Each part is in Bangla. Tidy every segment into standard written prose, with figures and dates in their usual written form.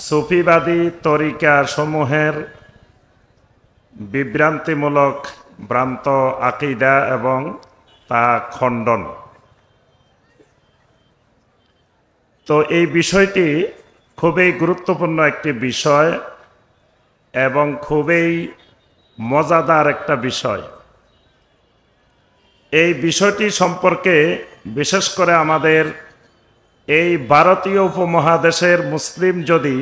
সুফিবাদী তরিকা সমূহের বিভ্রান্তিমূলক ভ্রান্ত আকীদা এবং তা খণ্ডন। তো এই বিষয়টি খুবই গুরুত্বপূর্ণ একটি বিষয় এবং খুবই মজাদার একটা বিষয়। এই বিষয়টি সম্পর্কে বিশেষ করে আমাদের এই ভারতীয় উপমহাদেশের মুসলিম যদি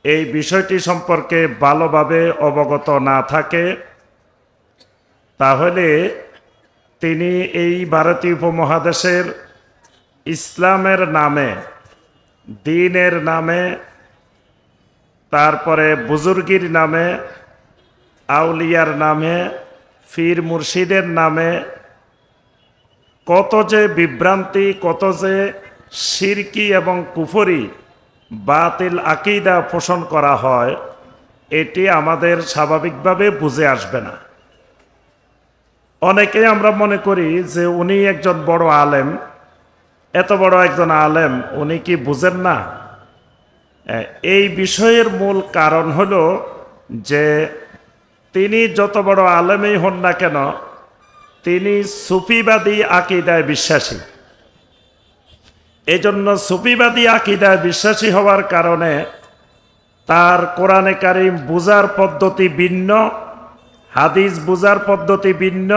এই বিষয়টি সম্পর্কে ভালোভাবে অবগত না থাকে, তাহলে তিনি এই ভারতীয় উপমহাদেশের ইসলামের নামে, দ্বীনের নামে, তারপরে বুজুর্গির নামে, আউলিয়ার নামে, পীর মুর্শিদের নামে কত যে বিভ্রান্তি, কত যে শিরকি এবং কুফরি বাতিল আকীদা পোষণ করা হয়, এটি আমাদের স্বাভাবিকভাবে বুঝে আসবে না। অনেকেই আমরা মনে করি যে উনি একজন বড় আলেম, এত বড় একজন আলেম, উনি কি বুঝেন না? এই বিষয়ের মূল কারণ হলো যে তিনি যত বড় আলেমই হন না কেন, তিনি সুফিবাদী আকীদায় বিশ্বাসী। এজন্য সুফিবাদী আকীদায় বিশ্বাসী হওয়ার কারণে তার কোরআনে কারিম বুঝার পদ্ধতি ভিন্ন, হাদিস বুঝার পদ্ধতি ভিন্ন,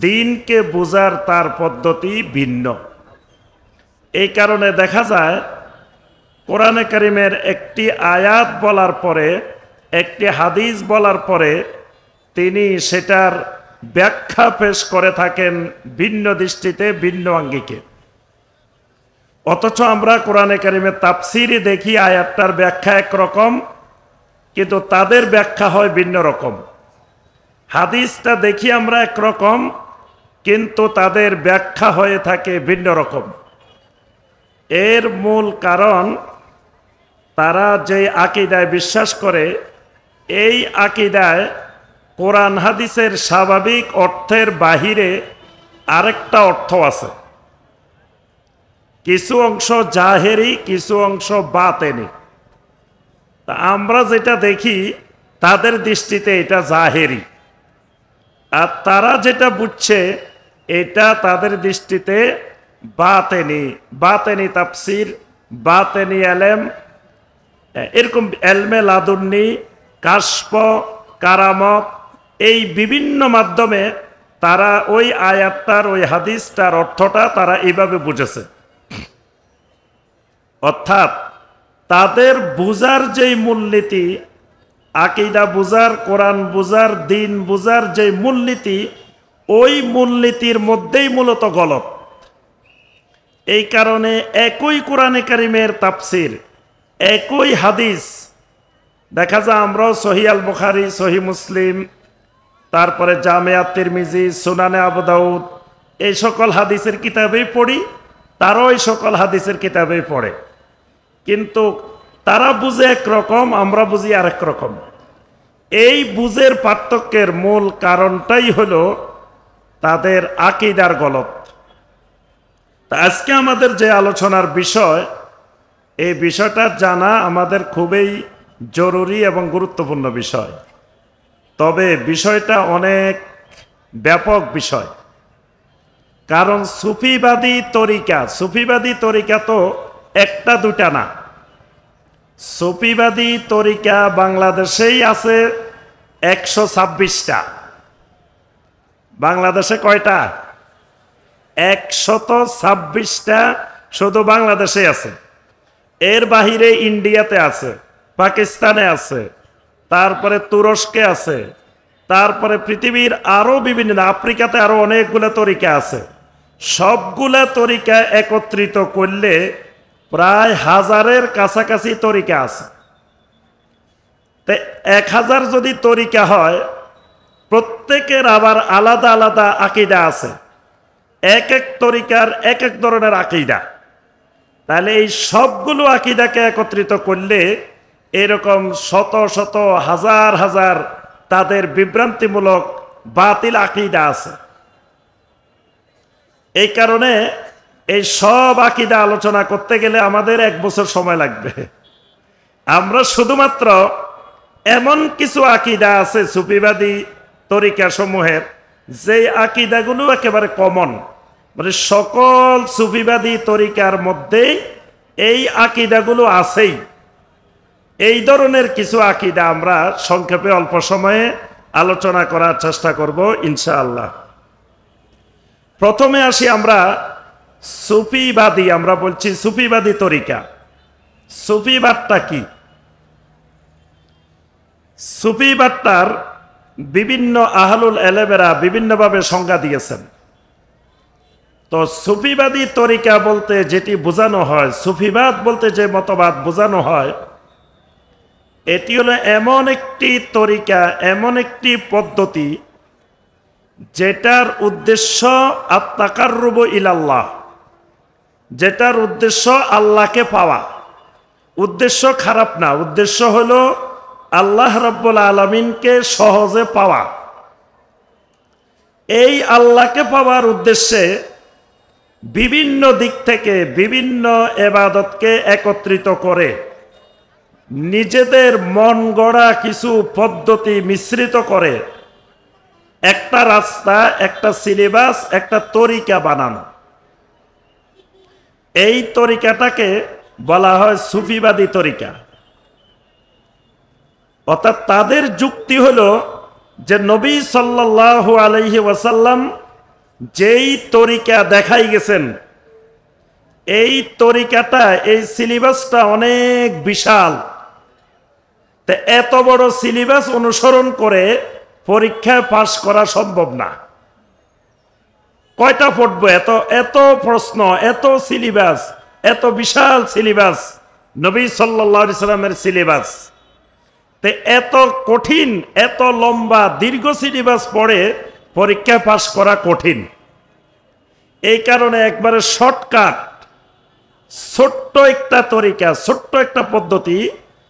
দ্বীনকে বুঝার তার পদ্ধতি ভিন্ন। এই কারণে দেখা যায় কোরআনে কারিমের একটি আয়াত বলার পরে, একটি হাদিস বলার পরে তিনি সেটার ব্যাখ্যা পেশ করে থাকেন ভিন্ন দৃষ্টিতে, ভিন্ন আঙ্গিকে। অথচ আমরা কোরআনে কারিমের তাফসিরে দেখি আয়াতটার ব্যাখ্যা একরকম, কিন্তু তাদের ব্যাখ্যা হয় ভিন্ন রকম। হাদিসটা দেখি আমরা একরকম, কিন্তু তাদের ব্যাখ্যা হয়ে থাকে ভিন্ন রকম। এর মূল কারণ তারা যে আকীদায় বিশ্বাস করে, এই আকীদায় কোরআন হাদিসের স্বাভাবিক অর্থের বাহিরে আরেকটা অর্থ আছে। কিছু অংশ জাহেরি, কিছু অংশ বাতেনি। তা আমরা যেটা দেখি তাদের দৃষ্টিতে এটা জাহেরি, আর তারা যেটা বুঝছে এটা তাদের দৃষ্টিতে বাতেনি। বাতেনি তাফসির, বাতেনি এলেম, এরকম এলমে লাদুন্নি, কাশফ, কারামত, এই বিভিন্ন মাধ্যমে তারা ওই আয়াতটার, ওই হাদিসটার অর্থটা তারা এইভাবে বুঝেছে। অর্থাৎ তাদের বুঝার যেই মূলনীতি, আকীদা বুঝার, কোরআন বুঝার, দ্বীন বুঝার যে মূলনীতি, ওই মূলনীতির মধ্যেই মূলত গলত। এই কারণে একই কোরআনে কারিমের তাফসির, একই হাদিস দেখা যায় আমরাও সহিহ আল বুখারী, সহিহ মুসলিম, তারপরে জামিআত তিরমিজি, সুনানে আবু দাউদ, এই সকল হাদিসের কিতাবেই পড়ি, তারাও এই সকল হাদিসের কিতাবেই পড়ে, কিন্তু তারা বুঝে একরকম, আমরা বুঝি আরেক রকম। এই বুঝের পার্থক্যের মূল কারণটাই হলো তাদের আকীদার গলত। তা আজকে আমাদের যে আলোচনার বিষয়, এই বিষয়টা জানা আমাদের খুবই জরুরি এবং গুরুত্বপূর্ণ বিষয়। তবে বিষয়টা অনেক ব্যাপক বিষয়, কারণ সুফিবাদী তরিকা তো একটা দুটা না। সুফিবাদী তরিকা বাংলাদেশেই আছে 126টা। বাংলাদেশে কয়টা? 126টা শুধু বাংলাদেশে আছে। এর বাহিরে ইন্ডিয়াতে আছে, পাকিস্তানে আছে, তারপরে তুরস্কে আছে, তারপরে পৃথিবীর আরো বিভিন্ন, আফ্রিকাতে আরো অনেকগুলো তরিকা আছে। সবগুলা তরিকা একত্রিত করলে প্রায় 1000-এর কাছাকাছি তরিকা আছে। তো 1000 যদি তরিকা হয়, প্রত্যেকের আবার আলাদা আলাদা আকীদা আছে, এক এক তরিকার এক এক ধরনের আকীদা। তাহলে এই সবগুলো আকীদাকে একত্রিত করলে এরকম শত শত, হাজার হাজার তাদের বিভ্রান্তিমূলক বাতিল আকীদা আছে। এই কারণে এই সব আকীদা আলোচনা করতে গেলে আমাদের 1 বছর সময় লাগবে। আমরা শুধুমাত্র এমন কিছু আকীদা আছে সুফিবাদী তরিকা সমূহের, যে আকীদাগুলো একেবারে কমন, মানে সকল সুফিবাদী তরিকার মধ্যে এই আকীদাগুলো আছেই। এই ধরনের কিছু আকীদা আমরা সংক্ষেপে অল্প সময়ে আলোচনা করার চেষ্টা করব ইনশাআল্লাহ। প্রথমে আসি আমরা সুফিবাদী, আমরা বলছি সুফিবাদী তরিকা। সুফিবাদটা কি? সুফিবাদটার বিভিন্ন আহলুল এলেমেরা বিভিন্নভাবে সংজ্ঞা দিয়েছেন। তো সুফিবাদী তরিকা বলতে যেটি বোঝানো হয়, সুফিবাদ বলতে যে মতবাদ বোঝানো হয়, এটি হলো এমন একটি তরিকা, এমন একটি পদ্ধতি যেটার উদ্দেশ্য আত-তাকাররুব ইলাল্লাহ, যেটার উদ্দেশ্য আল্লাহকে পাওয়া। উদ্দেশ্য খারাপ না, উদ্দেশ্য হলো আল্লাহ রাব্বুল আলামিনকে সহজে পাওয়া। এই আল্লাহকে পাওয়ার উদ্দেশ্যে বিভিন্ন দিক থেকে বিভিন্ন ইবাদতকে একত্রিত করে নিজেদের মন গড়া কিছু পদ্ধতি মিশ্রিত করে একটা রাস্তা, একটা সিলেবাস, একটা তরিকা বানানো। এই তরিকাটাকে বলা হয় সুফিবাদী তরিকা। অর্থাৎ তাদের যুক্তি হলো যে নবী সাল্লাল্লাহু আলাইহি ওয়াসাল্লাম যেই তরিকা দেখাই গেছেন, এই তরিকাটা, এই সিলেবাসটা অনেক বিশাল। তো এত বড় সিলেবাস অনুসরণ করে পরীক্ষায় পাশ করা সম্ভব না। কয়টা পড়বো? এত এত প্রশ্ন, এত সিলেবাস, এত বিশাল সিলেবাস, নবী সাল্লাল্লাহু আলাইহি সাল্লামের সিলেবাস। তো এত কঠিন, এত লম্বা দীর্ঘ সিলেবাস পড়ে পরীক্ষায় পাশ করা কঠিন। এই কারণে একবারে শর্টকাট ছোট্ট একটা তরিকা, ছোট্ট একটা পদ্ধতি,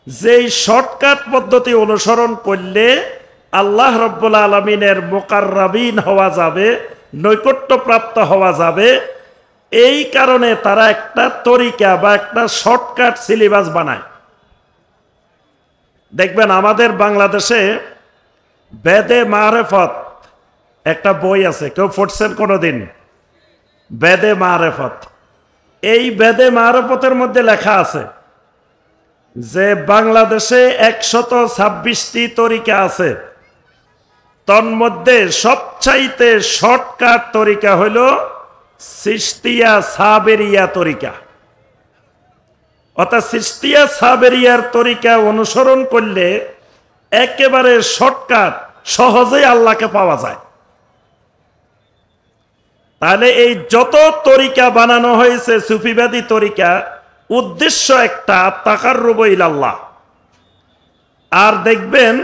যেই শর্টকাট পদ্ধতি অনুসরণ করলে আল্লাহ রাব্বুল আলামিনের মুকাররাবিন হওয়া যাবে, নৈকট্যপ্রাপ্ত হওয়া যাবে। এই কারণে তারা একটা তরিকা বা একটা শর্টকাট সিলেবাস বানায়। দেখবেন আমাদের বাংলাদেশে বেদে মারেফত একটা বই আছে, কেউ পড়ছেন কোনোদিন? বেদে মারেফত। এই বেদে মারেফতের মধ্যে লেখা আছে যে বাংলাদেশে 126টি তরিকা আছে, তন্মধ্যে সবচাইতে শর্টকাট তরিকা হইল চিশতিয়া সাবেরিয়া তরিকা। অর্থাৎ চিশতিয়া সাবেরিয়ার তরিকা অনুসরণ করলে একেবারে শর্টকাট, সহজেই আল্লাহকে পাওয়া যায়। তাহলে এই যত তরিকা বানানো হয়েছে সুফিবাদী তরিকা, উদ্দেশ্য একটা, তাকাররুব ইলাল্লাহ। আর দেখবেন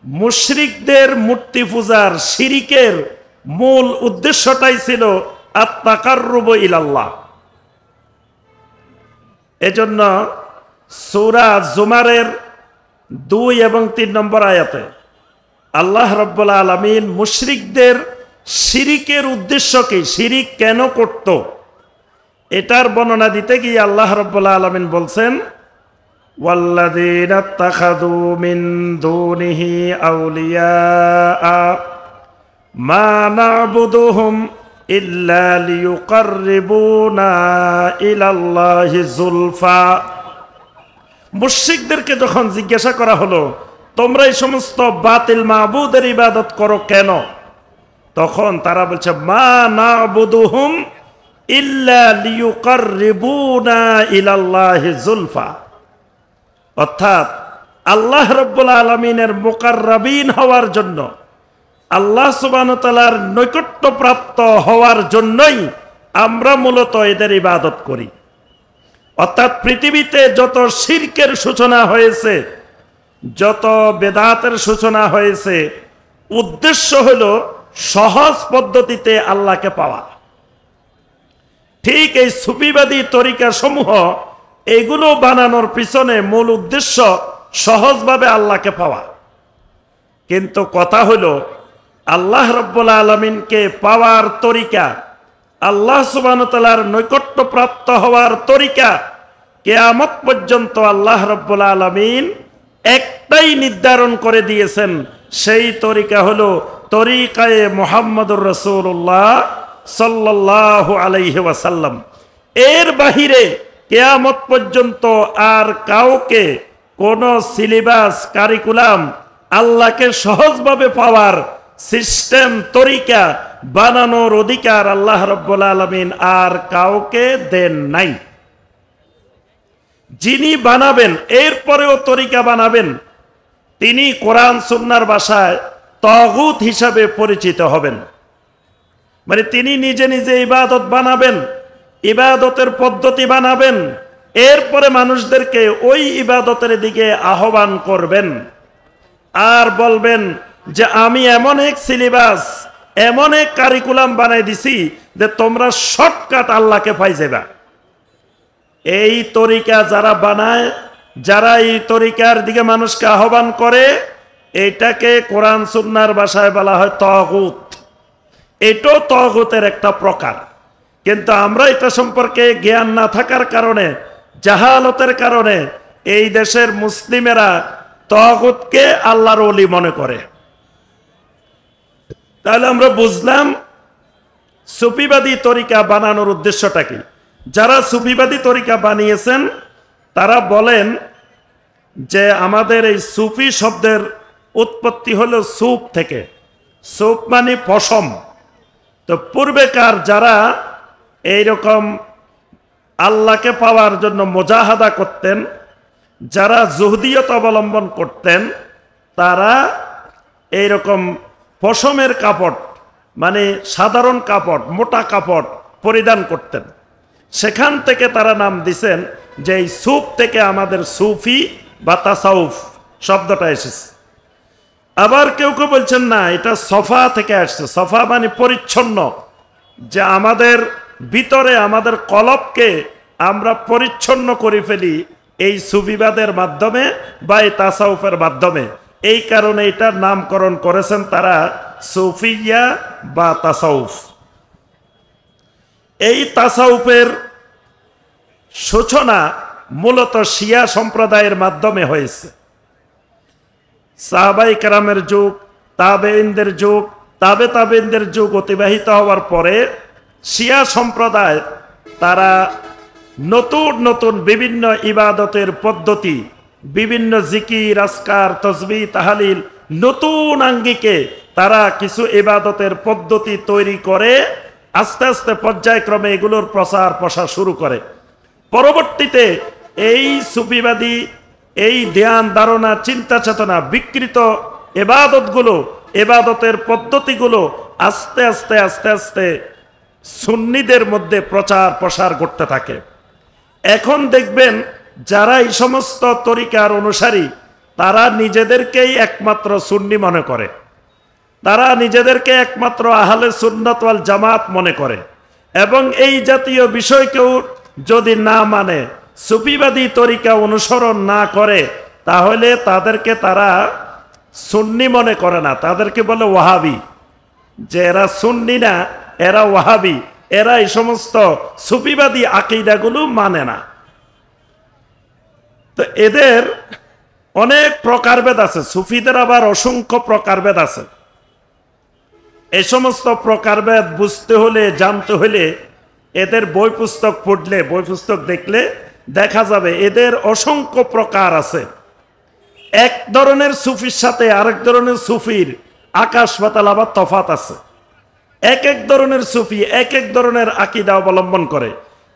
মুশরিকদের মূর্তি পূজার, শিরিকের মূল উদ্দেশ্যটাই ছিল আত-তাকাররুব ইলাল্লাহ। এজন্য সূরা জুমারের 2 এবং 3 নম্বর আয়াতে আল্লাহ রাব্বুল আলামিন মুশরিকদের শিরিকের উদ্দেশ্য কি, শিরিক কেন করত, এটার বর্ণনা দিতে গিয়ে আল্লাহ রাব্বুল আলামিন বলছেন, ওয়াল্লাযীনা ইত্তাখাযু মিন দুনিহি আউলিয়া মা না'বুদুহুম ইল্লা লিয়ুকাররিবুনা ইলাল্লাহি যুলফা। মুশরিকদেরকে যখন জিজ্ঞাসা করা হলো তোমরা এই সমস্ত বাতিল মাবুদের ইবাদত করো কেন, তখন তারা বলছে মা না'বুদুহুম ইল্লা লিয়ুকাররিবুনা ইলাল্লাহি যুলফা। অর্থাৎ আল্লাহ রাব্বুল আলামিনের মুকাররাবিন হওয়ার জন্য, আল্লাহ সুবহানাহু ওয়া তাআলার নৈকট্যপ্রাপ্ত হওয়ার জন্যই আমরা মূলত এদের ইবাদত করি। অর্থাৎ পৃথিবীতে যত শিরকের সূচনা হয়েছে, যত বেদাতের সূচনা হয়েছে, উদ্দেশ্য হলো সহজ পদ্ধতিতে আল্লাহকে পাওয়া। ঠিক এই সুফিবাদী তরিকা সমূহ এগুলো বানানোর পিছনে মূল উদ্দেশ্য সহজভাবে আল্লাহকে পাওয়া। কিন্তু কথা হলো আল্লাহ রাব্বুল আলামিনকে পাওয়ার তরিকা, আল্লাহ সুবহানাহু ওয়া তাআলার নৈকট্যপ্রাপ্ত হওয়ার তরিকা, কিয়ামত পর্যন্ত আল্লাহ রাব্বুল আলামিন একটাই নির্ধারণ করে দিয়েছেন, সেই তরিকা হলো তরিকায়ে মুহাম্মদুর রাসূলুল্লাহ সাল্লাল্লাহু আলাইহি ওয়াসাল্লাম। এর বাহিরে কিয়ামত পর্যন্ত আর কাউকে কোন সিলেবাস কারিকুলাম আল্লাহকে সহজভাবে পাওয়ার সিস্টেম তরিকা বানানোর অধিকার আল্লাহ রাব্বুল আলামিন আর কাউকে দেন নাই। যিনি বানাবেন এরপরেও তরিকা বানাবেন, তিনি কোরআন সুন্নাহর ভাষায় তাগুত হিসাবে পরিচিত হবেন। মানে তিনি নিজে নিজে ইবাদত বানাবেন, ইবাদতের পদ্ধতি বানাবেন, এরপরে মানুষদেরকে ওই ইবাদতের দিকে আহ্বান করবেন আর বলবেন যে আমি এমন এক সিলেবাস, এমন এক কারিকুলাম বানাই দিছি যে তোমরা শর্টকাট আল্লাহকে পাই যাবা। এই তরিকা যারা বানায়, যারা এই তরিকার দিকে মানুষকে আহ্বান করে, এটাকে কোরআন সুন্নাহর ভাষায় বলা হয় তাগুত। এটাও তাগুতের একটা প্রকার, কিন্তু আমরা এটা সম্পর্কে জ্ঞান না থাকার কারণে, জাহালতের কারণে এই দেশের মুসলিমেরা তাগুতকে আল্লাহর ওলি মনে করে। তাহলে আমরা বুঝলাম সুফিবাদী তরিকা বানানোর উদ্দেশ্যটা কি। যারা সুফিবাদী তরিকা বানিয়েছেন তারা বলেন যে আমাদের এই সুফি শব্দের উৎপত্তি হলো সুফ থেকে। সুফ মানে পশম। তো পূর্বেকার যারা এইরকম আল্লাহকে পাওয়ার জন্য মুজাহাদা করতেন, যারা জুহদিয়ত অবলম্বন করতেন, তারা এইরকম পশমের কাপড়, মানে সাধারণ কাপড়, মোটা কাপড় পরিধান করতেন। সেখান থেকে তারা নাম দিছেন যে এই সুফ থেকে আমাদের সুফি বা তাসাউফ শব্দটা এসেছে। আবার কেউ কেউ বলছেন না, এটা সফা থেকে আসছে। সফা মানে পরিচ্ছন্ন, যে আমাদের ভিতরে আমাদের কলবকে আমরা পরিচ্ছন্ন করে ফেলি এই সুফিবাদের মাধ্যমে বা এই তাসাউফের মাধ্যমে। এই কারণে এটার নামকরণ করেছেন তারা সুফিয়া বা তাসাউফ। এই তাসাউফের সূচনা মূলত শিয়া সম্প্রদায়ের মাধ্যমে হয়েছে। সাহাবায়ে কেরামের যুগ, তাবেঈনদের যুগ, তাবেঈনদের যুগ অতিবাহিত হওয়ার পরে শিয়া সম্প্রদায় তারা নতুন নতুন বিভিন্ন ইবাদতের পদ্ধতি, বিভিন্ন জিকির, আজকার, তসবিহ, তাহলিল, নতুন আঙ্গিকে তারা কিছু ইবাদতের পদ্ধতি তৈরি করে আস্তে আস্তে পর্যায়ক্রমে এগুলোর প্রচার প্রসার শুরু করে। পরবর্তীতে এই সুফিবাদী, এই ধ্যান ধারণা, চিন্তা চেতনা বিকৃত এবাদতগুলো, এবাদতের পদ্ধতিগুলো আস্তে আস্তে আস্তে আস্তে সুন্নিদের মধ্যে প্রচার প্রসার করতে থাকে। এখন দেখবেন যারা এই সমস্ত তরিকার অনুসারী, তারা নিজেদেরকেই একমাত্র সুন্নি মনে করে, তারা নিজেদেরকে একমাত্র আহলে সুন্নাত ওয়াল জামাত মনে করে, এবং এই জাতীয় বিষয়কেও যদি না মানে, সুফিবাদী তরিকা অনুসরণ না করে, তাহলে তাদেরকে তারা সুন্নি মনে করে না, তাদেরকে বলে ওয়াহাবি। যে এরা সুন্নি না, এরা ওয়াহাবি, এরা এই সমস্ত সুফিবাদী আকীদাগুলো মানে না। তো এদের অনেক প্রকারভেদ আছে, সুফিদের আবার অসংখ্য প্রকারভেদ আছে। এই সমস্ত প্রকারভেদ বুঝতে হলে, জানতে হলে এদের বই পুস্তক পড়লে, বই পুস্তক দেখলে দেখা যাবে এদের অসংখ্য প্রকার আছে। এক ধরনের সুফির সাথে আরেক ধরনের সুফির আকাশ পাতাল আবার তফাত আছে। এক এক ধরনের সুফি এক এক ধরনের আকীদা অবলম্বন করে।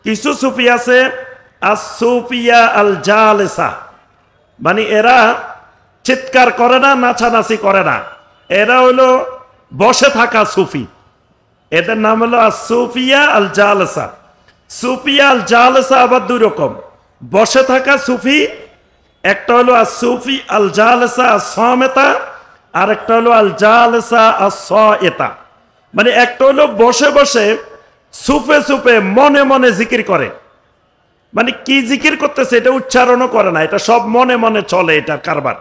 কিছু সুফি আছে আসুফিয়া আল জালেসা, মানে এরা চিৎকার করে না, নাচানাচি করে না, এরা হলো বসে থাকা সুফি। এদের নাম হলো আসুফিয়া আল জালেসা। সুফিয়া আল জালেসা আবার দুই রকম, বসে থাকা সুফি, একটা হলো আসুফি আল জালেসা আসমেতা, আর একটা হলো আল জালেসা আসএতা। মানে একটা হলো বসে বসে সুফে সুফে মনে মনে জিকির করে, মানে কি জিকির করতেছে এটা উচ্চারণও করে না, এটা সব মনে মনে চলে, এটা কারবার।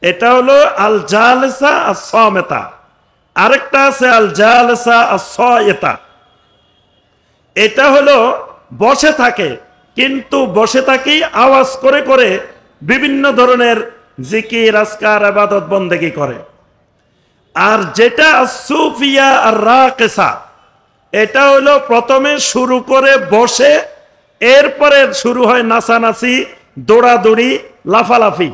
এটা হলো আল জালেসা আসমেতা। আরেকটা আছে আল জালেসা আসএতা, এটা হলো বসে থাকে কিন্তু বসে থাকি আওয়াজ করে করে বিভিন্ন ধরনের জিকির আজকার ইবাদত বন্দেগী করে। আর যেটা সুফিয়া আর রাকেসা, এটা হলো প্রথমে শুরু করে বসে, এরপরে শুরু হয় নাচানাচি, দৌড়াদৌড়ি, লাফালাফি।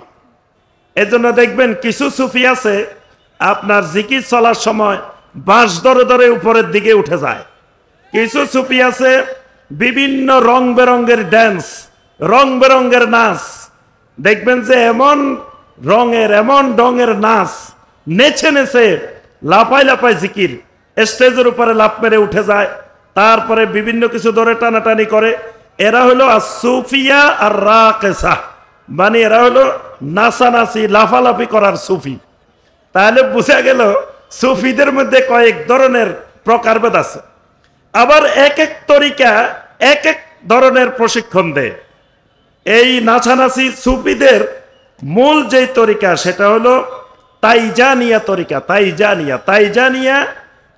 এজন্য দেখবেন কিছু সুফি আছে আপনার জিকির চলার সময় বাঁশ ধরে ধরে উপরের দিকে উঠে যায়। কিছু সুফি আছে বিভিন্ন রং বেরঙ্গের ড্যান্স, রং বেরঙ্গের নাচ, দেখবেন যে এমন রঙের নাচ, নেচে নেচে লাফাই লাফাই জিকির, স্টেজের উপরে লাফ মেরে উঠে যায়, তারপরে বিভিন্ন কিছু ধরে টানাটানি করে। এরা হলো সুফিয়া আর রাকেসা, মানে এরা হলো নাচানাচি লাফালাফি করার সুফি। তাহলে বোঝা গেল সুফিদের মধ্যে কয়েক ধরনের প্রকারভেদ আছে। আবার এক এক তরিকা এক এক ধরনের প্রশিক্ষণ দেয়। এই নাচানাচি সুফিদের মূল যে তরিকা সেটা হলো তাইজানিয়া তরিকা। তাইজানিয়া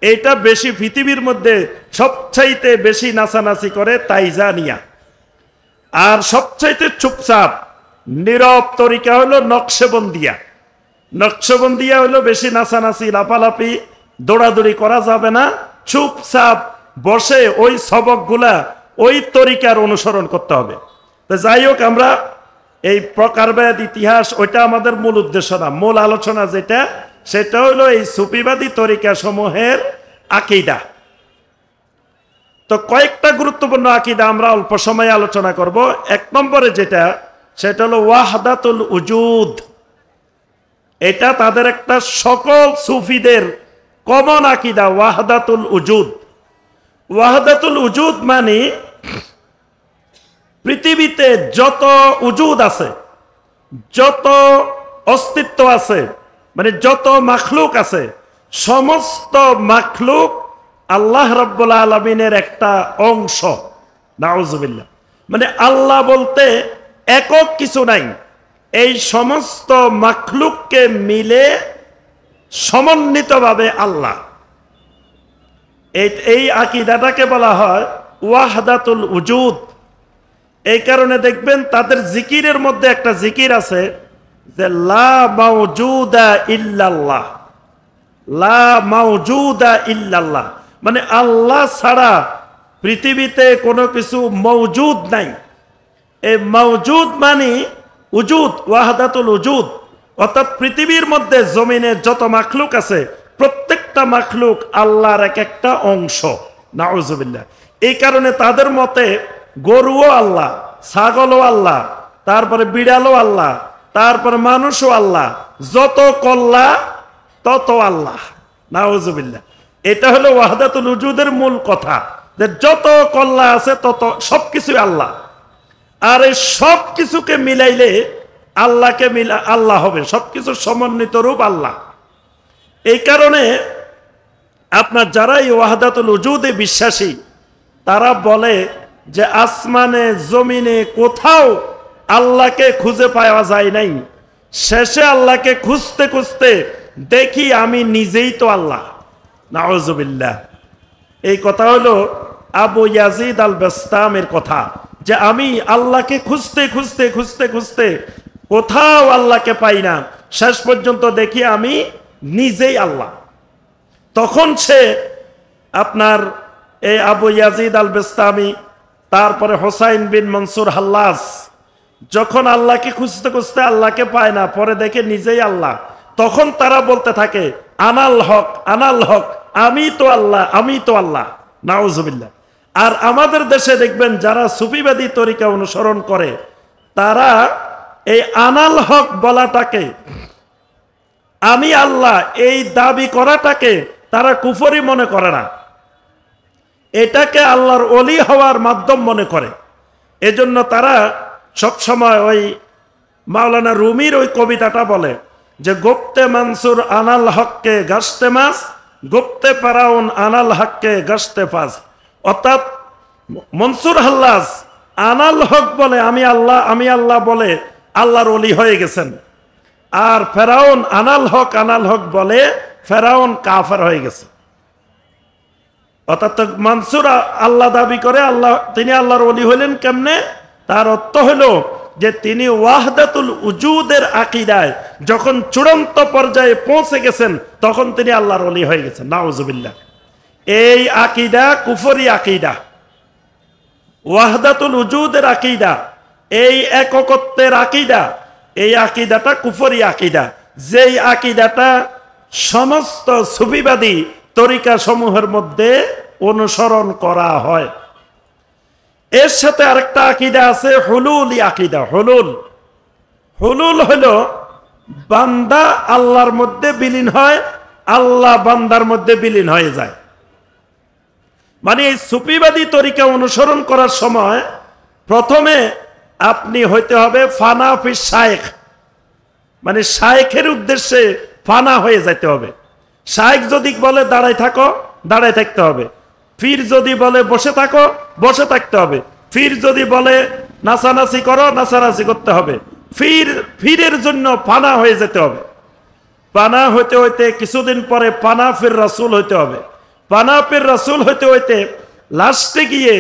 এটা বেশি পৃথিবীর মধ্যে সবচাইতে বেশি নাচানাচি করে তাইজানিয়া। আর সবচাইতে চুপচাপ নীরব তরিকা হলো নকশবন্দিয়া। নকশবন্দিয়া হলো বেশি নাচানাচি লাফালাফি দৌড়াদৌড়ি করা যাবে না, চুপচাপ বসে ওই সবকগুলা ওই তরিকার অনুসরণ করতে হবে। তো যাই হোক, আমরা এই প্রকারভেদ ইতিহাস ওইটা আমাদের মূল উদ্দেশ্য না। মূল আলোচনা যেটা, সেটা হলো এই সুফিবাদী তরিকা সমূহের আকীদা। তো কয়েকটা গুরুত্বপূর্ণ আকীদা আমরা অল্প সময়ে আলোচনা করব। এক নম্বরে যেটা, সেটা হলো ওয়াহদাতুল উজুদ। এটা তাদের একটা সকল সুফিদের কমন আকীদা, ওয়াহদাতুল উজুদ। ওয়াহদাতুল উজুদ মানে পৃথিবীতে যত উজুদ আছে, যত অস্তিত্ব আছে, মানে যত মাখলুক আছে, সমস্ত মাখলুক আল্লাহ রাব্বুল আলামিনের একটা অংশ। নাউজুবিল্লাহ। মানে আল্লাহ বলতে একক কিছু নাই, এই সমস্ত মাখলুককে মিলে সমন্বিতভাবে আল্লাহ। এই আকীদাটাকে বলা হয় ওয়াহদাতুল উজুদ। এই কারণে দেখবেন তাদের জিকিরের মধ্যে একটা জিকির আছে যে লা মাওজুদা ইল্লাল্লাহ, লা মাওজুদা ইল্লাল্লাহ, মানে আল্লাহ ছাড়া পৃথিবীতে কোনো কিছু মওজুদ নাই। এই মওজুদ মানে উজুদ, ওয়াহদাতুল উজুদ, অর্থাৎ পৃথিবীর মধ্যে জমিনে যত মাখলুক আছে প্রত্যেকটা মাখলুক আল্লাহর এক একটা অংশ। নাউজুবিল্লাহ। এই কারণে তাদের মতে গরুও আল্লাহ, ছাগলও আল্লাহ, তারপরে বিড়ালও আল্লাহ, তারপরে মানুষও আল্লাহ, যত কল্লা তত আল্লাহ। নাউজুবিল্লাহ। এটা হলো ওয়াহদাতুল উজুদের মূল কথা, যে যত কল্লা আছে তত সবকিছু আল্লাহ। আর এই সব কিছুকে মিলাইলে আল্লাহকে আল্লাহ হবে, সবকিছু সমন্বিত রূপ আল্লাহ। এই কারণে আপনার যারা এই ওয়াহদাতুল উজুদে বিশ্বাসী, তারা বলে যে আসমানে জমিনে কোথাও আল্লাহকে খুঁজে পাওয়া যায় নাই, শেষে আল্লাহকে খুঁজতে খুঁজতে দেখি আমি নিজেই তো আল্লাহ। নাউজুবিল্লাহ। এই কথা হলো আবু ইয়াজিদ আল বাস্তামের কথা, যে আমি আল্লাহকে খুঁজতে খুঁজতে খুঁজতে খুঁজতে কোথাও আল্লাহকে পাই না, শেষ পর্যন্ত দেখি আমি নিজেই আল্লাহ। তখন সে আপনার এই আবু ইয়াজিদ আল বাস্তামি, তারপরে হোসাইন বিন মনসুর হাল্লাস, যখন আল্লাহকে খুঁজতে খুঁজতে আল্লাহকে পায় না, পরে দেখে নিজেই আল্লাহ, তখন তারা বলতে থাকে আনাল হক, আনাল হক, আমি তো আল্লাহ, আমি তো আল্লাহ। নাউজুবিল্লাহ। আর আমাদের দেশে দেখবেন যারা সুফিবাদী তরিকা অনুসরণ করে, তারা এই আনাল হক বলাটাকে, আমি আল্লাহ এই দাবি করাটাকে তারা কুফরি মনে করে না, এটাকে আল্লাহর ওলি হওয়ার মাধ্যম মনে করে। এজন্য তারা সবসময় ওই মাওলানা রুমির ওই কবিতাটা বলে যে গুপ্তে মনসুর আনাল হককে গাছতে মাস, গুপ্তে ফেরাউন আনাল হককে গাছতে ফাস। অর্থাৎ মনসুর হাল্লাস আনাল হক বলে আমি আল্লাহ, আমি আল্লাহ বলে আল্লাহর ওলি হয়ে গেছেন। আর ফেরাউন আনাল হক বলে ফেরাউন কাফের হয়ে গেছে। অর্থাৎ মনসুর আল্লাহ দাবি করে, আল্লাহ তিনি আল্লাহর ওলি হইলেন কেমনে? তার অর্থ হলো যে তিনি ওয়াহদাতুল উজুদের আকীদায় যখন চূড়ান্ত পর্যায়ে পৌঁছে গেছেন তখন তিনি আল্লাহর ওলি হয়ে গেছেন। নাউজুবিল্লাহ। এই আকীদা কুফরি আকীদা, ওয়াহদাতুল উজুদের আকীদা, এই একত্বের আকীদা, এই আকীদাটা কুফরি আকীদা, যেই আকীদাটা সমস্ত সুফিবাদী তরিকা সমূহের মধ্যে অনুসরণ করা হয়। এর সাথে আরেকটা আকীদা আছে হুলুলি আকীদা। হুলুল হলো বান্দা আল্লাহর মধ্যে বিলীন হয়, আল্লাহ বান্দার মধ্যে বিলীন হয়ে যায়। মানে এই সুফিবাদী তরিকা অনুসরণ করার সময় প্রথমে আপনি হইতে হবে ফানা ফি শায়েখ, মানে শায়েখের উদ্দেশ্যে ফানা হয়ে যেতে হবে। শায়েখ যদি বলে দাঁড়ায় থাকো, দাঁড়ায় থাকতে হবে। ফির যদি বলে বসে থাকো, বসে থাকতে হবে। ফির যদি বলে নাচানাচি করো, নাচানাচি করতে হবে। ফিরের জন্য ফানা হয়ে যেতে হবে। পানা হইতে হইতে কিছুদিন পরে পানা ফির রাসূল হইতে হবে। পানা ফির রাসূল হইতে হইতে লাস্টে গিয়ে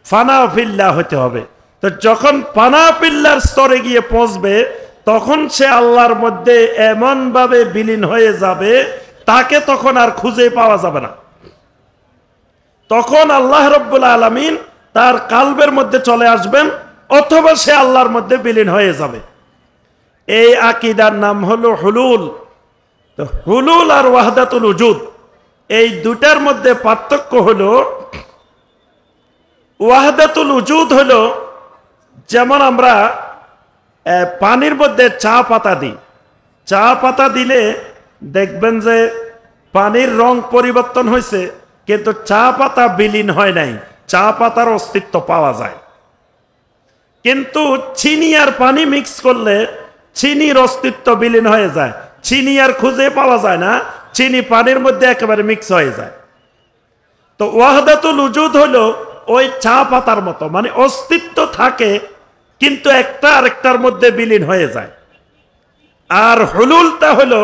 ফানা ফিল্লাহ হইতে হবে। তো যখন পানা ফিল্লার স্তরে গিয়ে পৌঁছবে তখন সে আল্লাহর মধ্যে এমন ভাবে বিলীন হয়ে যাবে তাকে তখন আর খুঁজে পাওয়া যাবে না। তখন আল্লাহ রাব্বুল আলামিন তার কালবের মধ্যে চলে আসবেন অথবা সে আল্লাহর মধ্যে বিলীন হয়ে যাবে। এই আকীদার নাম হলো হুলুল। তো হুলুল আর ওয়াহদাতুল উজুদ এই দুটার মধ্যে পার্থক্য হলো, ওয়াহদাতুল উজুদ হলো যেমন আমরা পানির মধ্যে চা পাতা দিই। চা পাতা দিলে দেখবেন যে পানির রং পরিবর্তন হয়েছে কিন্তু চা পাতা বিলীন হয় নাই, চা পাতার অস্তিত্ব পাওয়া যায়। কিন্তু চিনি আর পানি মিক্স করলে চিনির অস্তিত্ব বিলীন হয়ে যায়, চিনি আর খুঁজে পাওয়া যায় না, চিনি পানির মধ্যে একেবারে মিক্স হয়ে যায়। তো ওয়াহদাতুল উজুদ হলো ওই চা পাতার মতো, মানে অস্তিত্ব থাকে কিন্তু একটা আরেকটার মধ্যে বিলীন হয়ে যায়। আর হুলুলটা হলো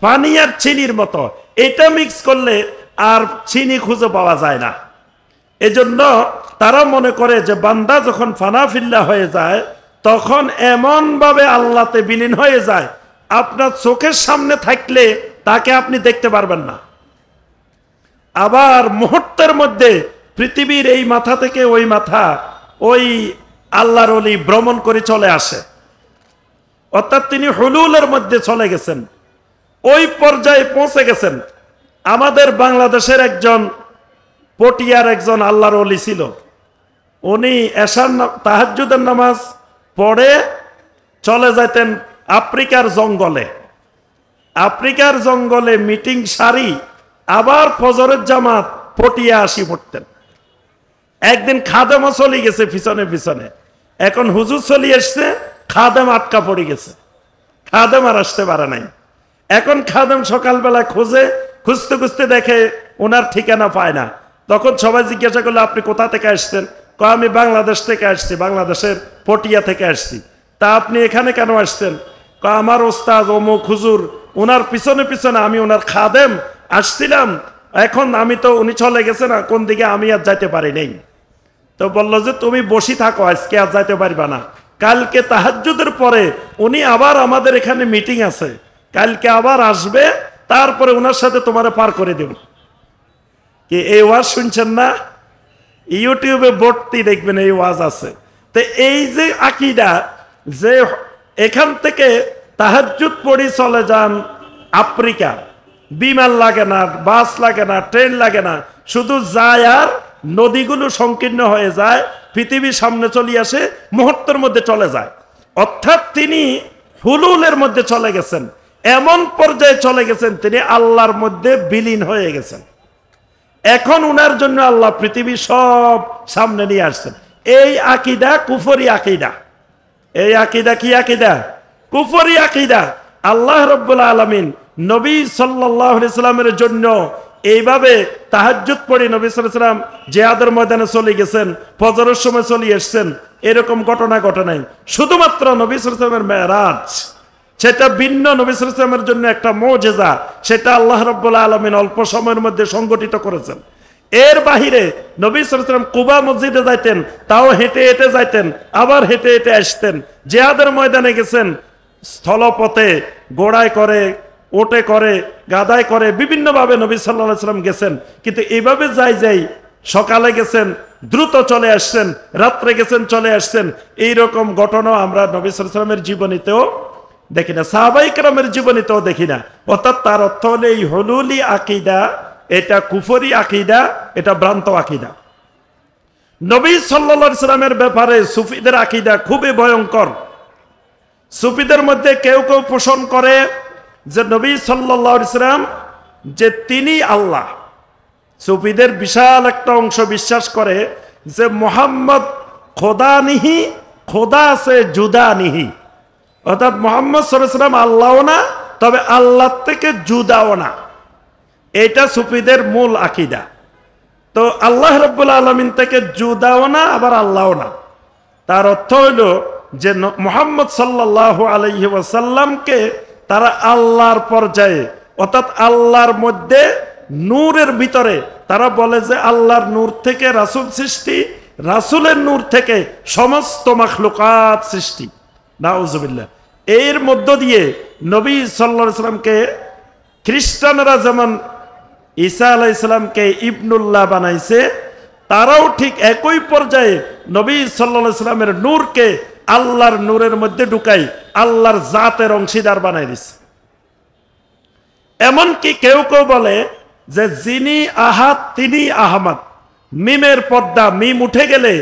পানি আর চিনির মতো, এটা মিক্স করলে আর চিনি খুঁজে পাওয়া যায় না। এজন্য তারা মনে করে যে বান্দা যখন ফানাফিল্লা হয়ে যায় তখন এমন ভাবে আল্লাহতে বিলীন হয়ে যায় আপনার চোখের সামনে থাকলে তাকে আপনি দেখতে পারবেন না। আবার মুহূর্তের মধ্যে পৃথিবীর এই মাথা থেকে ওই মাথা ওই আল্লাহর ওলি ভ্রমণ করে চলে আসে, অর্থাৎ তিনি হুলুলের মধ্যে চলে গেছেন, ওই পর্যায়ে পৌঁছে গেছেন। আমাদের বাংলাদেশের একজন পটিয়ার একজন আল্লাহর ওলি ছিল, উনি এশার তাহাজ্জুদের নামাজ পড়ে চলে যেতেন আফ্রিকার জঙ্গলে। আফ্রিকার জঙ্গলে মিটিং সারি আবার ফজরের জামাত পটিয়া আসি পড়তেন। একদিন খাদেমও চলে গেছে পিছনে পিছনে, এখন হুজুর চলে এসছে, খাদেম আটকা পড়ে গেছে, খাদেম আর আসতে পারে নাই। এখন খাদেম সকালবেলা খুঁজতে খুঁজতে দেখে ওনার ঠিকানা পায় না। তখন সবাই জিজ্ঞাসা করলো আপনি কোথা থেকে আসছেন? আমি বাংলাদেশ থেকে আসছি, বাংলাদেশের পটিয়া থেকে আসছি। তা আপনি এখানে কেন আসছেন? আমার ওস্তাদ অমুক হুজুর, ওনার পিছনে পিছনে আমি ওনার খাদেম আসছিলাম, এখন আমি তো উনি চলে গেছে না কোন দিকে, আমি আর যাইতে পারি নাই। তো বললো যে তুমি বসি থাকো, আজকে আর যাইতে পারবা না, কালকে তাহাজ্জুদের পরে উনি আবার আমাদের এখানে মিটিং আছে, কালকে আবার আসবে, তারপরে ওনার সাথে তোমারে পার করে দেব। কি এই ওয়াজ শুনছেন না? ইউটিউবে ভর্তি দেখবেন এই ওয়াজ আছে। তো এই যে আকীদা যে এখান থেকে তাহাজ্জুদ পড়ি চলে যান আফ্রিকা, বিমান লাগে না, বাস লাগে না, ট্রেন লাগে না, শুধু যায় আর নদীগুলো সংকীর্ণ হয়ে যায়, পৃথিবীর সামনে চলে আসে, মুহূর্তের মধ্যে চলে যায়। অর্থাৎ তিনি হুলুলের মধ্যে চলে গেছেন, এমন পর্যায়ে চলে গেছেন তিনি আল্লাহর মধ্যে বিলীন হয়ে গেছেন। এখন উনার জন্য আল্লাহ পৃথিবী সব সামনে নিয়ে আসছেন। এই আকীদা কুফরি আকীদা। এই আকীদা কি আকীদা? কুফরি আকীদা। আল্লাহ রাব্বুল আলামিন নবী সাল্লাল্লাহু আলাইহি সাল্লামের জন্য এইভাবে তাহাজ্জুদ পড়ে নবী সাল্লাল্লাহু আলাইহি সাল্লাম জিহাদের ময়দানে চলে গেছেন, ফজরের সময় চলে এসেছেন, এরকম ঘটনা ঘটে নাই। শুধুমাত্র নবী সাল্লাল্লাহু আলাইহি সাল্লামের মেরাজ, সেটা ভিন্ন, নবী সাল্লাল্লাহু আলাইহি সাল্লামের জন্য একটা মুজিজা, সেটা আল্লাহ রাব্বুল আলামিন অল্প সময়ের মধ্যে সংগঠিত করেছেন। এর বাহিরে নবী সাল্লাল্লাহু আলাইহি ওয়াসাল্লাম কুবা মসজিদে যাইতেন, তাও হেঁটে হেঁটে যাইতেন, আবার হেঁটে হেঁটে আসতেন। জিহাদের ময়দানে গেছেন স্থলপথে, ঘোড়ায় করে, ওটে করে, গাদায় করে, বিভিন্নভাবে নবী সাল্লাল্লাহু আলাইহি ওয়াসাল্লাম গেছেন। কিন্তু এইভাবে যাই সকালে গেছেন, দ্রুত চলে আসছেন, রাত্রে গেছেন, চলে আসছেন, এইরকম ঘটনা আমরা নবী সাল্লাল্লাহু আলাইহি ওয়াসাল্লামের জীবনীতেও দেখি না, সাহাবায়ে কেরামের জীবনীতেও দেখি না। অর্থাৎ তার অর্থ হলো এই হুলুলি আকীদা, এটা কুফরি আকীদা, এটা ভ্রান্ত আকীদা। নবী সাল্লাল্লাহু আলাইহি ওয়াসাল্লামের ব্যাপারে সুফিদের আকীদা খুবই ভয়ঙ্কর। সুফিদের মধ্যে কেউ কেউ পোষণ করে যে নবী সাল্লাল্লাহু আলাইহি ওয়াসাল্লাম যে তিনি আল্লাহ। সুফিদের বিশাল একটা অংশ বিশ্বাস করে যে মুহাম্মদ খোদা নিহি, খোদা আছে জুদা নিহি, অর্থাৎ মুহাম্মদ সাল্লাল্লাহু আলাইহি ওয়াসাল্লাম আল্লাহও না, তবে আল্লাহ থেকে জুদাও না। এটা সুফিদের মূল আকীদা। তো আল্লাহ রাব্বুল আলামিন থেকে জুদাও না, আবার আল্লাহও না। তার অর্থ হলো যে মুহাম্মদ সাল্লাল্লাহু আলাইহি ওয়াসাল্লামকে তারা আল্লাহর পর্যায়ে, অর্থাৎ আল্লাহর মধ্যে নূরের ভিতরে, তারা বলে যে আল্লাহর নূর থেকে রাসূল সৃষ্টি, রাসূলের নূর থেকে সমস্ত মাখলুকাত সৃষ্টি। নাউজুবিল্লাহ। এর মধ্য দিয়ে নবী সাল্লাল্লাহু আলাইহি ওয়াসাল্লামকে খ্রিস্টানরা যেমন ঈসা আলাইহিস সালামকে ইবনুল্লাহ বানাইছে, তারাও ঠিক একই পর্যায়ে নবী সাল্লাল্লাহু আলাইহি ওয়াসাল্লামের নূরকে আল্লাহর নূরের মধ্যে ঢুকাই আল্লাহর জাতের অংশীদার বানাই দিছে। এমনকি কেউ কেউ বলে যে যিনি আহাদ তিনি আহমদ, মিমের পর্দা, মিম উঠে গেলে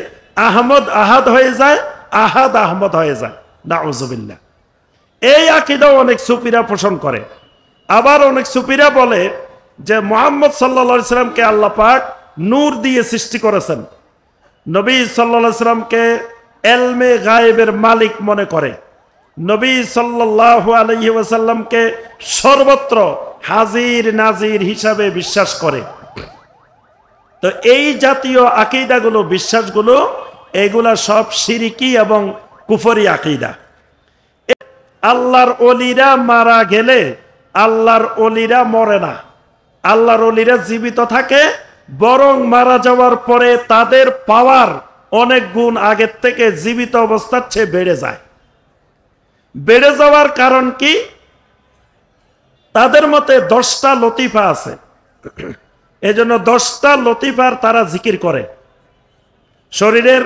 আহমদ আহাদ হয়ে যায়, আহাদ আহমদ হয়ে যায়। নাউজুবিল্লাহ। এই আকীদাও অনেক সুফিরা পোষণ করে। আবার অনেক সুফিরা বলে যে মুহাম্মদ সাল্লাল্লাহু আলাইহি ওয়াসাল্লামকে আল্লাহ পাক নূর দিয়ে সৃষ্টি করেছেন। নবী সাল্লাল্লাহু আলাইহি ওয়াসাল্লামকে এলমে গায়েবের মালিক মনে করে। নবী সাল্লাল্লাহু আলাইহি ওয়াসাল্লামকে সর্বত্র হাজির নাজির হিসাবে বিশ্বাস করে। তো এই জাতীয় আকীদাগুলো, বিশ্বাসগুলো, এগুলা সব শিরকি এবং কুফরি আকীদা। আল্লাহর ওলিরা মারা গেলে আল্লাহর ওলিরা মরে না, আল্লাহর ওলিরা জীবিত থাকে, বরং মারা যাওয়ার পরে তাদের পাওয়ার অনেক গুণ আগের থেকে জীবিত অবস্থার চেয়ে বেড়ে যায়। বেড়ে যাওয়ার কারণ কি? তাদের মতে 10টা লতিফা আছে, এজন্য 10টা লতিফার তারা জিকির করে। শরীরের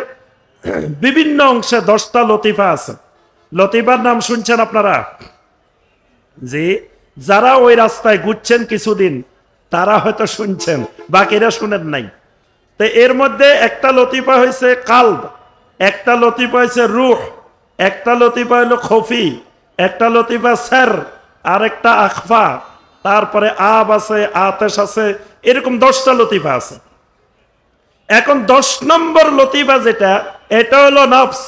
বিভিন্ন অংশে 10টা লতিফা আছে। লতিফার নাম শুনছেন আপনারা? জি, যারা ওই রাস্তায় ঘুরছেন কিছুদিন তারা হয়তো শুনছেন, বাকিরা শুনেন নাই। তো এর মধ্যে একটা লতিফা হয়েছে কালব, একটা লতিফা হয়েছে রূহ, একটা লতিফা হলো খফি, একটা লতিফা সের, আর একটা আখফা, তারপরে আব আছে, আতেশ আছে, এরকম 10টা লতিফা আছে। এখন 10 নম্বর লতিফা যেটা, এটা হলো নফস,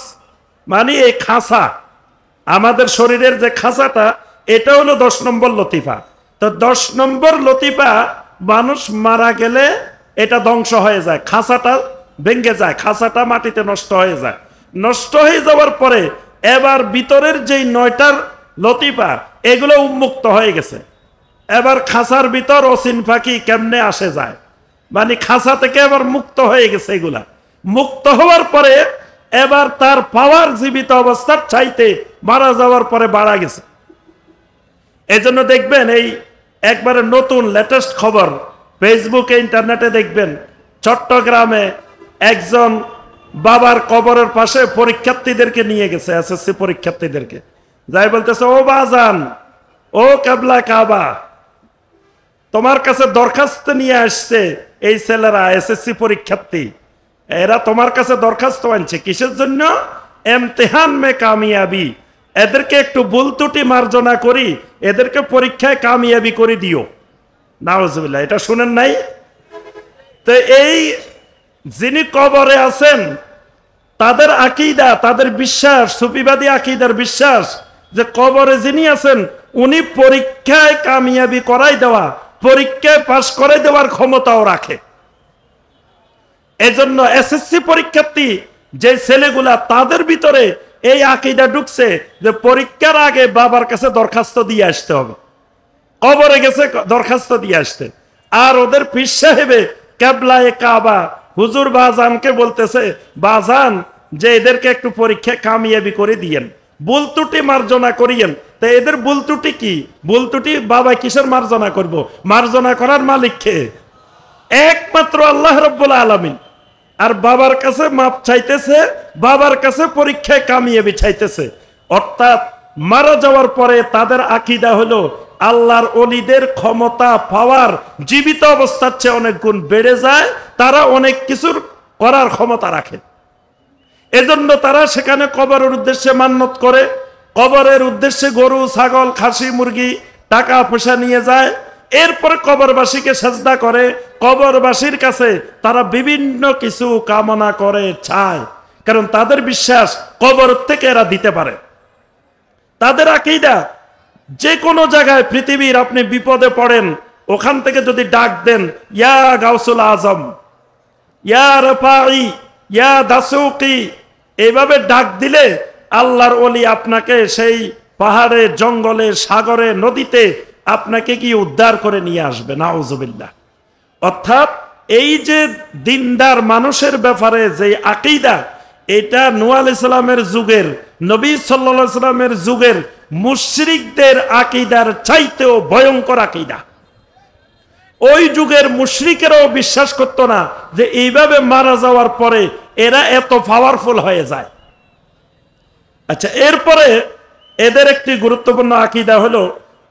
মানে এই খাঁচা, আমাদের শরীরের যে খাঁচাটা, এটা হলো 10 নম্বর লতিফা। তো 10 নম্বর লতিফা মানুষ মারা গেলে এটা ধ্বংস হয়ে যায়, খাঁচাটা ভেঙে যায়, খাঁচাটা মাটিতে নষ্ট হয়ে যায়। নষ্ট হয়ে যাওয়ার পরে এবার ভিতরের যেই 9টার লতিফা, এগুলো উন্মুক্ত হয়ে গেছে। এবার খাঁচার ভিতর অসীন পাখি কেমনে আসে যায়, মানে খাঁচা থেকে এবার মুক্ত হয়ে গেছে। এগুলা মুক্ত হওয়ার পরে এবার তার পাওয়ার জীবিত অবস্থার চাইতে মারা যাওয়ার পরে বাড়া গেছে। এজন্য দেখবেন এই একবারে নতুন লেটেস্ট খবর ফেসবুকে, ইন্টারনেটে দেখবেন, চট্টগ্রামে একজন বাবার কবরের পাশে পরীক্ষার্থীদেরকে নিয়ে গেছে, এসএসসি পরীক্ষার্থীদেরকে, যাই বলতেছে, ও বাজান, ও কেবলা কাবা, তোমার কাছে দরখাস্ত নিয়ে আসছে এই ছেলেরা, এসএসসি পরীক্ষার্থী, এরা তোমার কাছে দরখাস্ত আনছে কিসের জন্য? ইমতিহান মে কামিয়াবি, এদেরকে একটু ভুল ত্রুটি মার্জনা করি, এদেরকে পরীক্ষায় কামিয়াবি করে দিও। নাউজুবিল্লাহ। এটা শুনেন নাই? তো এই যিনি কবরে আছেন তাদের আকীদা, তাদের বিশ্বাস, সুফিবাদী আকীদার বিশ্বাস যে কবরে যিনি আছেন উনি পরীক্ষায় কামিয়াবি করাই দেওয়া, পরীক্ষায় পাশ করাই দেওয়ার ক্ষমতাও রাখে। এজন্য এসএসসি পরীক্ষার্থী যে ছেলেগুলা, তাদের ভিতরে এই আকীদা ঢুকছে যে পরীক্ষার আগে বাবার কাছে দরখাস্ত দিয়ে আসতে হবে, কবরে গেছে দরখাস্ত দিয়ে আসতে। আর ওদের পীর সাহেবে কেবলায়ে কাবা। হুজুর বাজানকে বলতেছে, বাজান যে এদেরকে একটু পরীক্ষা কামিয়াবি করে দিয়েন, ভুল ত্রুটি মার্জনা করিয়েন। তা এদের ভুল ত্রুটি কি? ভুল ত্রুটি বাবা কিসের মার্জনা করব? মার্জনা করার মালিক কে? একমাত্র আল্লাহ রাব্বুল আলামিন। আর বাবার কাছে মাপ চাইতেছে, বাবার কাছে পরীক্ষায় কামিয়াবি চাইতেছে। অর্থাৎ মারা যাওয়ার পরে তাদের আকীদা হলো আল্লাহর ওলিদের ক্ষমতা পাওয়ার জীবিত অবস্থার চেয়ে অনেক গুণ বেড়ে যায়, তারা অনেক কিছুর করার ক্ষমতা রাখে। এজন্য তারা সেখানে কবরের উদ্দেশ্যে মান্নত করে, কবরের উদ্দেশ্যে গরু, ছাগল, খাসি, মুরগি, টাকা পয়সা নিয়ে যায়। এরপরে কবরবাসীকে সেজদা করে, কবরবাসীর কাছে তারা বিভিন্ন কিছু কামনা করে, চায়, কারণ তাদের বিশ্বাস কবর থেকে এরা দিতে পারে। তাদের আকীদা যে কোনো জায়গায় পৃথিবীর আপনি বিপদে পড়েন, ওখান থেকে যদি ডাক দেন, ইয়া গাউসুল আজম, ইয়া রফাই, ইয়া দাসুকি, এইভাবে ডাক দিলে আল্লাহর ওলি আপনাকে সেই পাহাড়ে, জঙ্গলে, সাগরে, নদীতে আপনাকে কি উদ্ধার করে নিয়ে আসবে। নাউজুবিল্লাহ। অর্থাৎ এই যে দিনদার মানুষের ব্যাপারে যে আকীদা, এটা নূহ আলাইহিস সালামের যুগের, নবী সাল্লাল্লাহু আলাইহি সাল্লামের যুগের মুশরিকদের আকীদার চাইতেও ভয়ঙ্কর আকীদা। ওই যুগের মুশরিকেরাও বিশ্বাস করতো না যে এইভাবে মারা যাওয়ার পরে এরা এত পাওয়ারফুল হয়ে যায়। আচ্ছা, এরপরে এদের একটি গুরুত্বপূর্ণ আকীদা হলো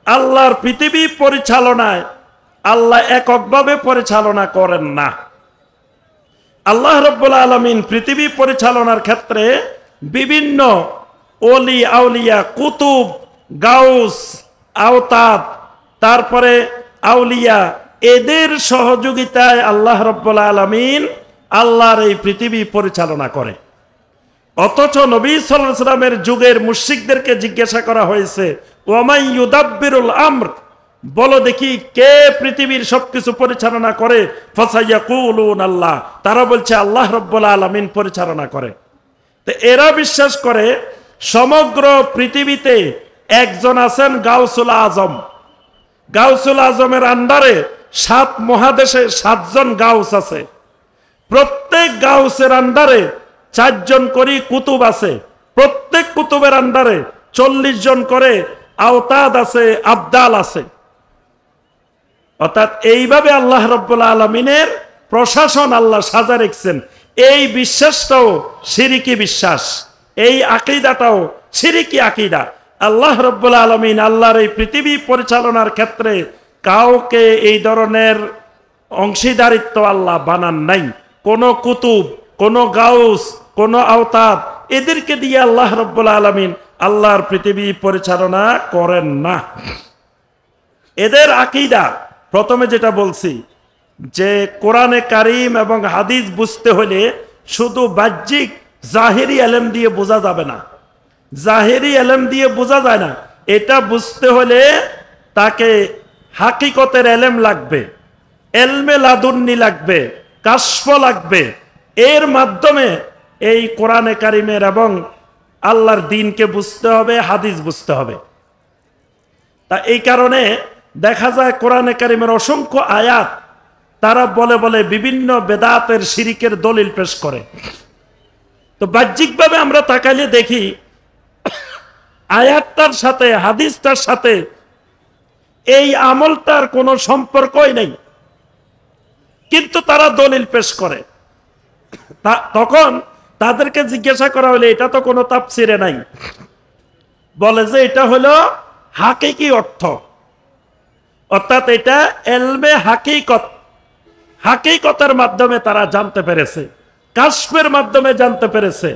আল্লাহর পৃথিবী পরিচালনায় আল্লাহ এককভাবে পরিচালনা করেন না। আল্লাহ রাব্বুল আলামিন পৃথিবী পরিচালনার ক্ষেত্রে বিভিন্ন ওলি, আউলিয়া, কুতুব, গাউস, আওতাদ, তারপরে আউলিয়া, এদের সহযোগিতায় আল্লাহ রাব্বুল আলামিন আল্লাহর এই পৃথিবী পরিচালনা করে। অথচ নবী সাল্লাল্লাহু আলাইহি ওয়াসাল্লামের যুগের মুশরিকদেরকে জিজ্ঞাসা করা হয়েছে, ওয়ামাই ইউদাব্বিরুল আমর, বলো দেখি কে পৃথিবীর সবকিছু পরিচালনা করে? ফাসায়াকুলুন আল্লাহ, তারা বলছে আল্লাহ রাব্বুল আলামিন পরিচালনা করে। তো এরা বিশ্বাস করে সমগ্র পৃথিবীতে একজন আছেন গাউসুল আজম। গাউসুল আজমের আন্ডারে 7 মহাদেশে 7 জন গাউস আছে। প্রত্যেক গাউসের আন্ডারে 4 জন করে কুতুব আছে। প্রত্যেক কুতুবের আন্ডারে 40 জন করে আওতাদ আছে, আবদাল আছে। অর্থাৎ এইভাবে আল্লাহ রাব্বুল আলামিনের প্রশাসন আল্লাহ সাজা রেখেছেন। এই বিশ্বাসটাও শিরকি বিশ্বাস, এই আকীদাটাও শিরকি আকীদা। আল্লাহ রাব্বুল আলামিন আল্লাহর এই পৃথিবী পরিচালনার ক্ষেত্রে কাউকে এই ধরনের অংশীদারিত্ব আল্লাহ বানান নাই। কোন কুতুব, কোন গাউস, কোন আওতাদ, এদেরকে দিয়ে আল্লাহ রাব্বুল আলামিন আল্লাহর পৃথিবী পরিচালনা করেন না। এদের আকীদা, প্রথমে যেটা বলছি যে কোরআনে কারীম এবং হাদিস বুঝতে হলে শুধু বাহ্যিক জাহেরি ইলম দিয়ে বোঝা যাবে না। জাহেরি ইলম দিয়ে বোঝা যায় না। এটা বুঝতে হলে তাকে হাকিকতের ইলম লাগবে, ইলমে লাদুন্নি লাগবে, কাশফ লাগবে। এর মাধ্যমে এই কোরআনে কারীমের এবং আল্লাহর দ্বীনকে বুঝতে হবে, হাদিস বুঝতে হবে। তা এই কারণে দেখা যায় কোরআনে কারীমের অসংখ্য আয়াত তারা বলে বলে বিভিন্ন বেদাতের শিরিকের দলিল পেশ করে। তো বাহ্যিকভাবে আমরা তাকাইলে দেখি আয়াতটার সাথে, হাদিসটার সাথে এই আমলটার কোনো সম্পর্কই নেই, কিন্তু তারা দলিল পেশ করে। তখন তাদেরকে জিজ্ঞাসা করা হলে এটা তো কোনো তাফসিরে নাই, বলে যে এটা হলো হাকিকি অর্থ, অর্থাৎ এটা ইলমে হাকিকত, হাকিকতের মাধ্যমে তারা জানতে পেরেছে, কাশফের মাধ্যমে জানতে পেরেছে।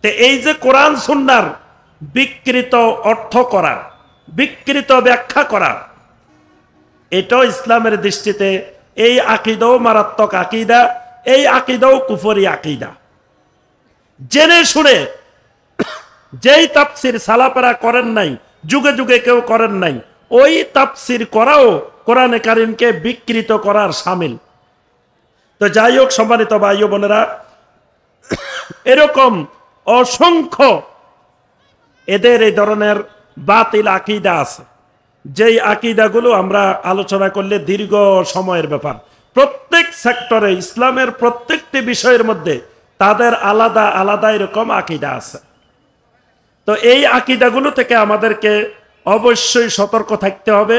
তো এই যে কোরআন সুন্নাহর বিকৃত অর্থ করা, বিকৃত ব্যাখ্যা করা, এটাও ইসলামের দৃষ্টিতে এই আকীদাও মারাত্মক আকীদা, এই আকীদাও কুফরি আকীদা। জেনে শুনে যেই তাফসির সালাফেরা করেন নাই, যুগে যুগে কেউ করেন নাই, ওই তাফসির করাও কোরআনে কারীমকে বিকৃত করার শামিল। তো যাই হোক, সম্মানিত ভাই ও বোনেরা, এরকম অসংখ্য এদের এই ধরনের বাতিল আকীদা আছে, যেই আকীদাগুলো আমরা আলোচনা করলে দীর্ঘ সময়ের ব্যাপার। প্রত্যেক সেক্টরে ইসলামের প্রত্যেকটি বিষয়ের মধ্যে তাদের আলাদা আলাদা এরকম আকীদা আছে। তো এই আকীদাগুলো থেকে আমাদেরকে অবশ্যই সতর্ক থাকতে হবে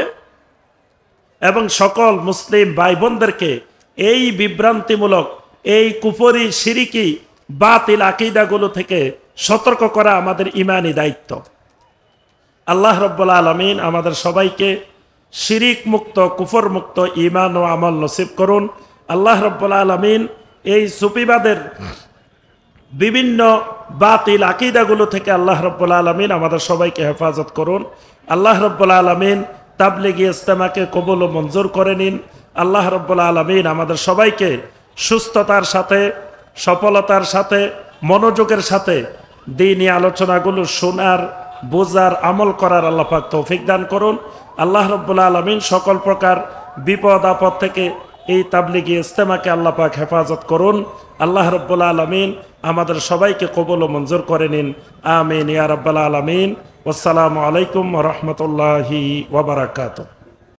এবং সকল মুসলিম ভাই বোনদেরকে এই বিভ্রান্তিমূলক, এই কুফরি, শিরিকি, বাতিল আকীদাগুলো থেকে সতর্ক করা আমাদের ঈমানি দায়িত্ব। আল্লাহ রাব্বুল আলামিন আমাদের সবাইকে শিরিক মুক্ত, কুফর মুক্ত ঈমান ও আমল নসিব করুন। আল্লাহ রাব্বুল আলামিন এই সুফিবাদের বিভিন্ন বাতিল আকীদাগুলো থেকে আল্লাহ রাব্বুল আলামিন আমাদের সবাইকে হেফাজত করুন। আল্লাহ রাব্বুল আলামিন তাবলিগি ইজতেমাকে কবুল ও মঞ্জুর করে নিন। আল্লাহ রাব্বুল আলামিন আমাদের সবাইকে সুস্থতার সাথে, সফলতার সাথে, মনোযোগের সাথে দ্বীনি আলোচনাগুলো শোনার, বোঝার, আমল করার আল্লাহ পাক তৌফিক দান করুন। আল্লাহ রাব্বুল আলামিন সকল প্রকার বিপদ আপদ থেকে এই তাবলিগি ইজতেমাকে আল্লাহ পাক হেফাজত করুন। আল্লাহ রাব্বুল আলামিন আমাদের সবাইকে কবুল ও মঞ্জুর করে নিন। আমিন ইয়া রাব্বাল আলামিন। আসসালামু আলাইকুম ওয়া রাহমাতুল্লাহি ওয়া বারাকাতুহু।